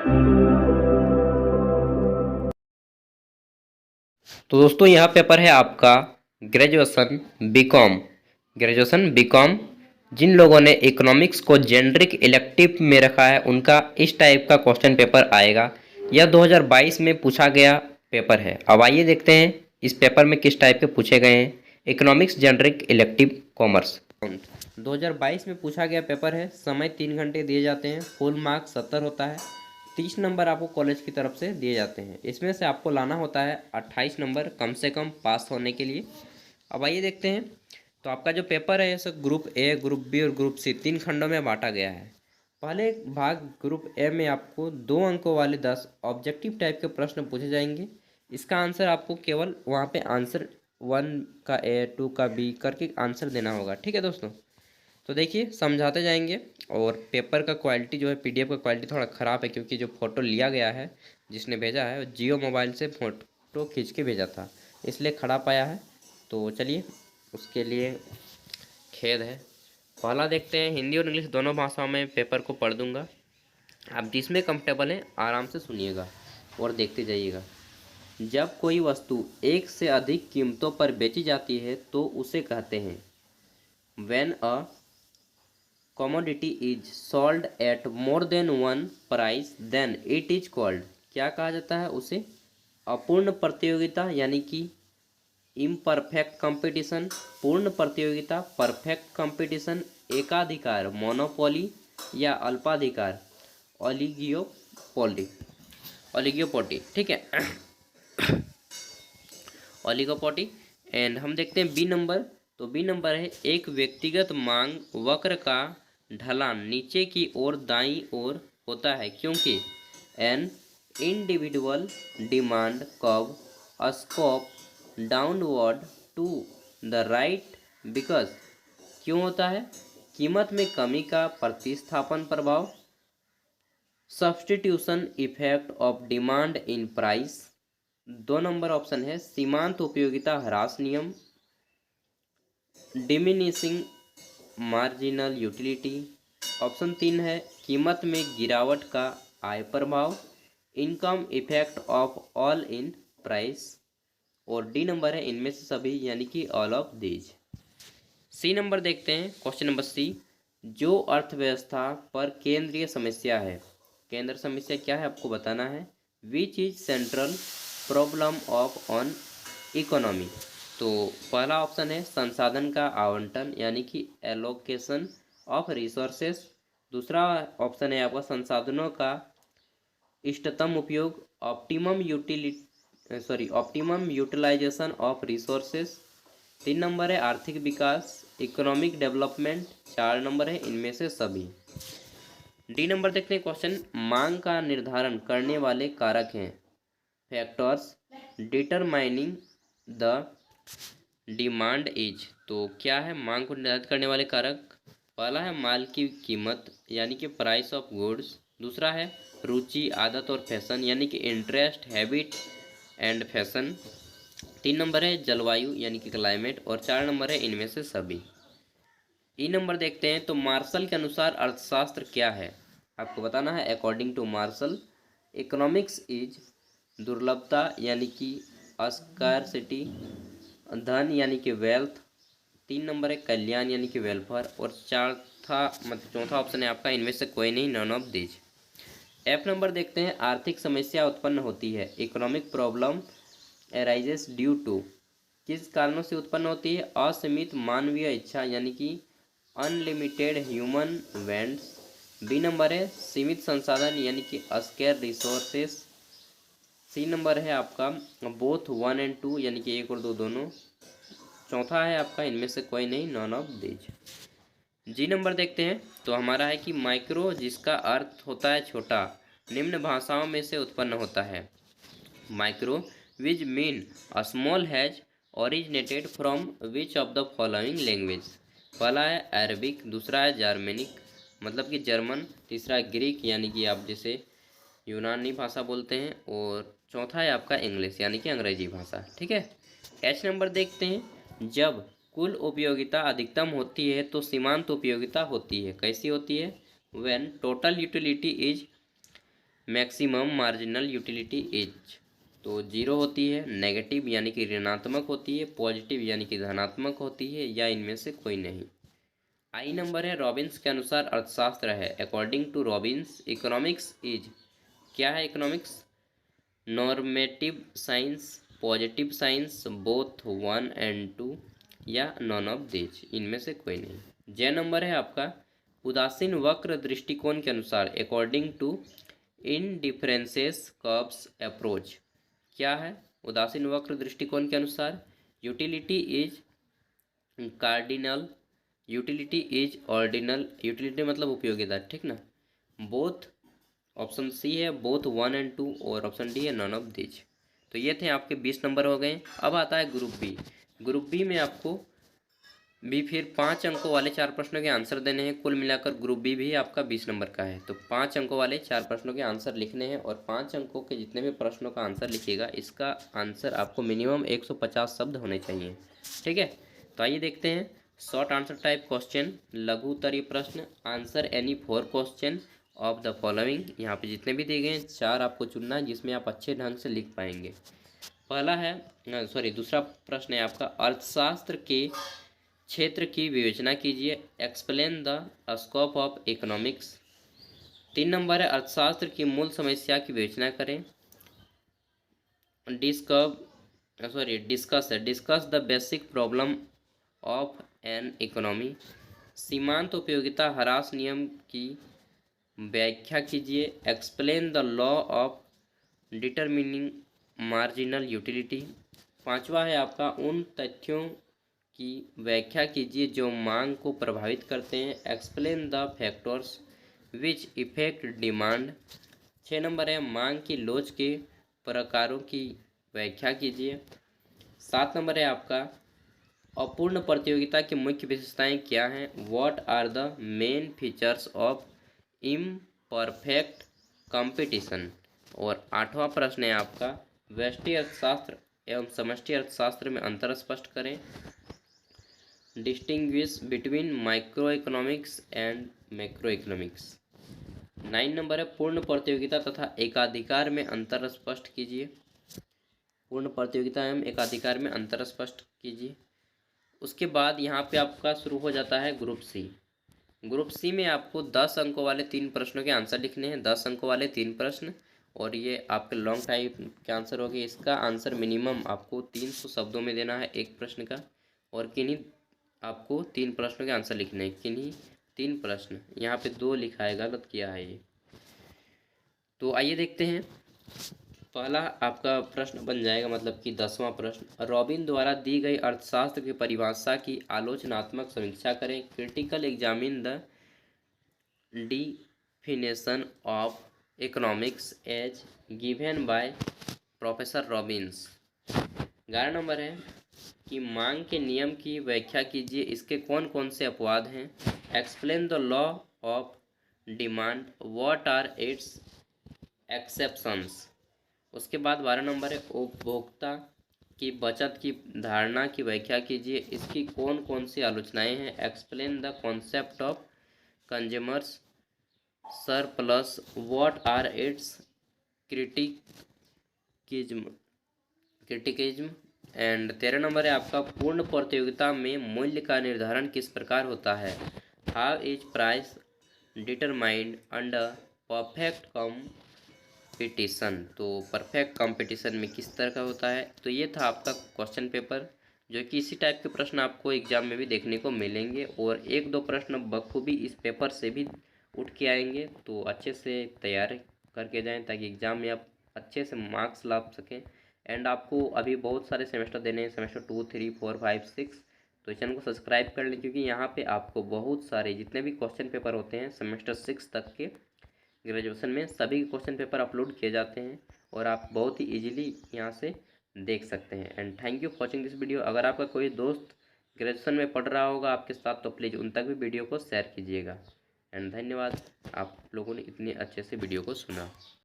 तो दोस्तों यहाँ पेपर है आपका ग्रेजुएशन बीकॉम। ग्रेजुएशन बीकॉम जिन लोगों ने इकोनॉमिक्स को जेनरिक इलेक्टिव में रखा है उनका इस टाइप का क्वेश्चन पेपर आएगा। यह 2022 में पूछा गया पेपर है। अब आइए देखते हैं इस पेपर में किस टाइप के पूछे गए हैं। इकोनॉमिक्स जेनरिक इलेक्टिव कॉमर्स 2022 में पूछा गया पेपर है। समय 3 घंटे दिए जाते हैं। फुल मार्क्स 70 होता है। 30 नंबर आपको कॉलेज की तरफ से दिए जाते हैं। इसमें से आपको लाना होता है 28 नंबर कम से कम पास होने के लिए। अब आइए देखते हैं। तो आपका जो पेपर है इसे ग्रुप ए, ग्रुप बी और ग्रुप सी 3 खंडों में बांटा गया है। पहले भाग ग्रुप ए में आपको 2 अंकों वाले 10 ऑब्जेक्टिव टाइप के प्रश्न पूछे जाएंगे। इसका आंसर आपको केवल वहाँ पे आंसर 1 का ए, 2 का बी करके आंसर देना होगा। ठीक है दोस्तों, तो देखिए समझाते जाएंगे। और पेपर का क्वालिटी जो है पीडीएफ का क्वालिटी थोड़ा ख़राब है, क्योंकि जो फ़ोटो लिया गया है जिसने भेजा है जियो मोबाइल से फ़ोटो खींच के भेजा था, इसलिए खराब आया है। तो चलिए उसके लिए खेद है। पहला देखते हैं, हिंदी और इंग्लिश दोनों भाषाओं में पेपर को पढ़ दूंगा। आप जिसमें कंफर्टेबल हैं आराम से सुनिएगा और देखते जाइएगा। जब कोई वस्तु एक से अधिक कीमतों पर बेची जाती है तो उसे कहते हैं when a commodity is sold at more than one price then it is called, क्या कहा जाता है उसे? अपूर्ण प्रतियोगिता यानी कि इम्परफेक्ट कंपटीशन, पूर्ण प्रतियोगिता परफेक्ट कंपटीशन, एकाधिकार मोनोपोली या अल्पाधिकार ओलिगियोपोली। ओलिगियोपोटी, ठीक है ओलिगोपोटी। एंड हम देखते हैं बी नंबर। तो बी नंबर है एक व्यक्तिगत मांग वक्र का ढलान नीचे की ओर दाईं ओर होता है क्योंकि an individual demand curve slopes downward to the right because, क्यों होता है? कीमत में कमी का प्रतिस्थापन प्रभाव, substitution effect of demand in price. 2 number option है सीमांत उपयोगिता ह्रास नियम, डिमिनिशिंग मार्जिनल यूटिलिटी। ऑप्शन 3 है कीमत में गिरावट का आय प्रभाव, income effect of fall in price. और डी नंबर है इनमें से सभी यानी कि all of these. C number देखते हैं, क्वेश्चन नंबर सी। जो अर्थव्यवस्था पर केंद्रीय समस्या है, केंद्र समस्या क्या है आपको बताना है। Which is central problem of an economy. तो पहला ऑप्शन है संसाधन का आवंटन यानी कि एलोकेशन ऑफ रिसोर्सेस। दूसरा ऑप्शन है आपका संसाधनों का इष्टतम उपयोग, optimum utilisation of resources. 3 number है आर्थिक विकास इकोनॉमिक डेवलपमेंट। 4 नंबर है इनमें से सभी। डी नंबर देखते हैं क्वेश्चन, मांग का निर्धारण करने वाले कारक हैं factors determining the demand is. तो क्या है मांग को निर्धारित करने वाले कारक? पहला है माल की कीमत यानी कि प्राइस ऑफ गुड्स। दूसरा है रुचि आदत और फैशन यानी कि interest habit and fashion. 3 number है जलवायु यानी कि क्लाइमेट। और 4 नंबर है इनमें से सभी। ई नंबर देखते हैं, तो मार्शल के अनुसार अर्थशास्त्र क्या है आपको बताना है। According to Marshall economics is दुर्लभता यानी कि स्कार्सिटी, धन यानी कि वेल्थ। 3 नंबर है कल्याण यानी कि वेलफेयर। और चौथा ऑप्शन है आपका इनमें से कोई नहीं, none of these. F number देखते हैं, आर्थिक समस्या उत्पन्न होती है economic problem arises due to, किस कारणों से उत्पन्न होती है? असीमित मानवीय इच्छा यानी कि unlimited human wants. B number है सीमित संसाधन यानी कि स्केर रिसोर्सेस। सी नंबर है आपका बोथ 1 एंड 2 यानी कि 1 और 2 दोनों। चौथा है आपका इनमें से कोई नहीं, none of these. G number देखते हैं, तो हमारा है कि माइक्रो जिसका अर्थ होता है छोटा निम्न भाषाओं में से उत्पन्न होता है। Micro which mean a small has originated from which of the following language. पहला है अरबिक, दूसरा है जर्मेनिक मतलब कि जर्मन, तीसरा है ग्रीक यानी कि आप जिसे यूनानी भाषा बोलते हैं, और चौथा है आपका इंग्लिश यानी कि अंग्रेजी भाषा। ठीक है। एच नंबर देखते हैं, जब कुल उपयोगिता अधिकतम होती है तो सीमांत उपयोगिता होती है। कैसी होती है? When total utility is maximum marginal utility is, तो जीरो होती है, नेगेटिव यानी कि ऋणात्मक होती है, पॉजिटिव यानी कि धनात्मक होती है, या इनमें से कोई नहीं। आई नंबर है रॉबिन्स के अनुसार अर्थशास्त्र है। According to Robbins economics is, क्या है economics? Normative science, positive science, both one and two, या नॉन ऑफ दिस, इनमें से कोई नहीं। जे नंबर है आपका उदासीन वक्र दृष्टिकोण के अनुसार। अकॉर्डिंग टू इनडिफरेंसेस कर्व्स अप्रोच, क्या है उदासीन वक्र दृष्टिकोण के अनुसार? Utility is cardinal, utility is ordinal, utility मतलब उपयोगिता, ठीक ना। बोथ, ऑप्शन सी है बोथ वन एंड टू, और ऑप्शन डी है नॉन ऑफ दिस। तो ये थे आपके 20 नंबर हो गए। अब आता है ग्रुप बी। ग्रुप बी में आपको भी फिर 5 अंकों वाले 4 प्रश्नों के आंसर देने हैं। कुल मिलाकर ग्रुप बी भी आपका 20 नंबर का है। तो 5 अंकों वाले 4 प्रश्नों के आंसर लिखने हैं, और 5 अंकों के जितने भी प्रश्नों का आंसर लिखिएगा इसका आंसर आपको मिनिमम 150 शब्द होने चाहिए, ठीक है। तो आइए देखते हैं। शॉर्ट आंसर टाइप क्वेश्चन, लघु उत्तरीय प्रश्न, answer any 4 question of the following. यहाँ पे जितने भी दिए गए हैं 4 आपको चुनना है जिसमें आप अच्छे ढंग से लिख पाएंगे। पहला है दूसरा प्रश्न है आपका अर्थशास्त्र के क्षेत्र की विवेचना कीजिए। Explain the scope of economics. 3 number है अर्थशास्त्र की मूल समस्या की विवेचना करें। Discuss the basic problem of an economy. सीमांत उपयोगिता ह्रास नियम की व्याख्या कीजिए। Explain the law of determining marginal utility. 5वां है आपका उन तथ्यों की व्याख्या कीजिए जो मांग को प्रभावित करते हैं। Explain the factors which effect demand. 6 number है मांग की लोच के प्रकारों की व्याख्या कीजिए। 7 नंबर है आपका अपूर्ण प्रतियोगिता की मुख्य विशेषताएं क्या हैं। What are the main features of imperfect competition. और 8वां प्रश्न है आपका व्यष्टि अर्थशास्त्र एवं समष्टि अर्थशास्त्र में अंतर स्पष्ट करें। Distinguish between micro economics and macro economics. 9 number है पूर्ण प्रतियोगिता तथा एकाधिकार में अंतर स्पष्ट कीजिए। पूर्ण प्रतियोगिता एवं एकाधिकार में अंतर स्पष्ट कीजिए। उसके बाद यहाँ पे आपका शुरू हो जाता है ग्रुप सी। ग्रुप सी में आपको 10 अंकों वाले 3 प्रश्नों के आंसर लिखने हैं। 10 अंकों वाले 3 प्रश्न, और ये आपके लॉन्ग टाइप के आंसर हो गए। इसका आंसर मिनिमम आपको 300 शब्दों में देना है एक प्रश्न का, और किन्हीं आपको 3 प्रश्नों के आंसर लिखने हैं। किन्हीं 3 प्रश्न, यहाँ पे 2 लिखा है, गलत किया है ये। तो आइए देखते हैं। पहला आपका प्रश्न बन जाएगा, मतलब कि 10वां प्रश्न, रॉबिन द्वारा दी गई अर्थशास्त्र की परिभाषा की आलोचनात्मक समीक्षा करें। Critical examine the definition of economics as given by professor Robbins. 11 number है कि मांग के नियम की व्याख्या कीजिए, इसके कौन कौन से अपवाद हैं। Explain the law of demand, what are its exceptions. उसके बाद 12 नंबर है उपभोक्ता की बचत की धारणा की व्याख्या कीजिए, इसकी कौन कौन सी आलोचनाएं हैं। Explain the concept of consumers surplus, what are its criticism. And 13 नंबर है आपका पूर्ण प्रतियोगिता में मूल्य का निर्धारण किस प्रकार होता है। How is price determined under perfect competition. तो परफेक्ट कंपटीशन में किस तरह का होता है। तो ये था आपका क्वेश्चन पेपर, जो कि इसी टाइप के प्रश्न आपको एग्जाम में भी देखने को मिलेंगे, और 1-2 प्रश्न बखूबी इस पेपर से भी उठ के आएंगे। तो अच्छे से तैयार करके जाएं ताकि एग्ज़ाम में आप अच्छे से मार्क्स ला सकें। एंड आपको अभी बहुत सारे सेमेस्टर देने हैं, सेमेस्टर 2, 3, 4, 5, 6। तो चैनल को सब्सक्राइब कर लें, क्योंकि यहाँ पे आपको बहुत सारे जितने भी क्वेश्चन पेपर होते हैं सेमेस्टर 6 तक के ग्रेजुएशन में, सभी क्वेश्चन पेपर अपलोड किए जाते हैं, और आप बहुत ही ईजिली यहाँ से देख सकते हैं। And thank you for watching this video. अगर आपका कोई दोस्त ग्रेजुएशन में पढ़ रहा होगा आपके साथ, तो प्लीज़ उन तक भी वीडियो को शेयर कीजिएगा। एंड धन्यवाद, आप लोगों ने इतने अच्छे से वीडियो को सुना।